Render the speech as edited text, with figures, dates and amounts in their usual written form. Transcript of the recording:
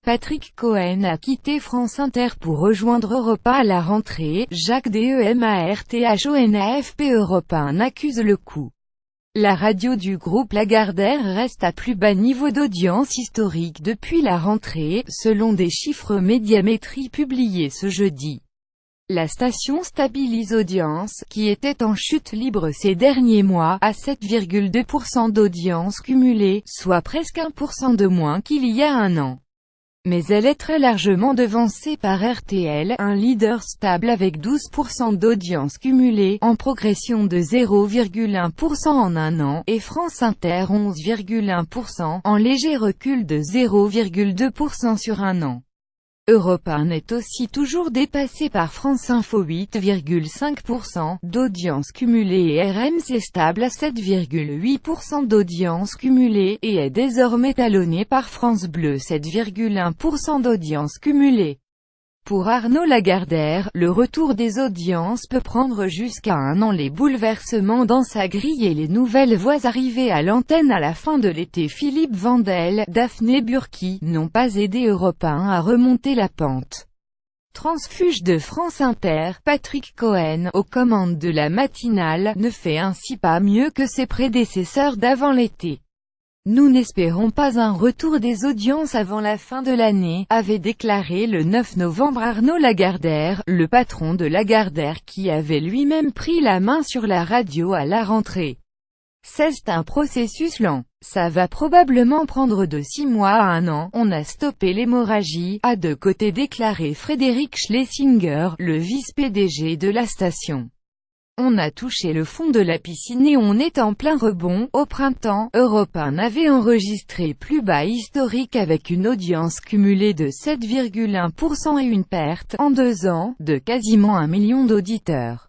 Patrick Cohen a quitté France Inter pour rejoindre Europe 1 à la rentrée. Jacques Demarthonafp Europe 1 accuse le coup. La radio du groupe Lagardère reste à plus bas niveau d'audience historique depuis la rentrée, selon des chiffres Médiamétrie publiés ce jeudi. La station stabilise audience, qui était en chute libre ces derniers mois, à 7,2% d'audience cumulée, soit presque 1% de moins qu'il y a un an. Mais elle est très largement devancée par RTL, un leader stable avec 12% d'audience cumulée, en progression de 0,1% en un an, et France Inter 11,1%, en léger recul de 0,2% sur un an. Europe 1 est aussi toujours dépassé par France Info 8,5% d'audience cumulée et RMC stable à 7,8% d'audience cumulée, et est désormais talonné par France Bleu 7,1% d'audience cumulée. Pour Arnaud Lagardère, le retour des audiences peut prendre jusqu'à un an. Les bouleversements dans sa grille et les nouvelles voix arrivées à l'antenne à la fin de l'été. Philippe Vandel, Daphné Burki, n'ont pas aidé Europe 1 à remonter la pente. Transfuge de France Inter, Patrick Cohen, aux commandes de la matinale, ne fait ainsi pas mieux que ses prédécesseurs d'avant l'été. Nous n'espérons pas un retour des audiences avant la fin de l'année, avait déclaré le 9 novembre Arnaud Lagardère, le patron de Lagardère qui avait lui-même pris la main sur la radio à la rentrée. C'est un processus lent. Ça va probablement prendre de 6 mois à un an. On a stoppé l'hémorragie, a de côté déclaré Frédéric Schlesinger, le vice-PDG de la station. On a touché le fond de la piscine et on est en plein rebond. Au printemps, Europe 1 avait enregistré plus bas historique avec une audience cumulée de 7,1% et une perte, en 2 ans, de quasiment 1 million d'auditeurs.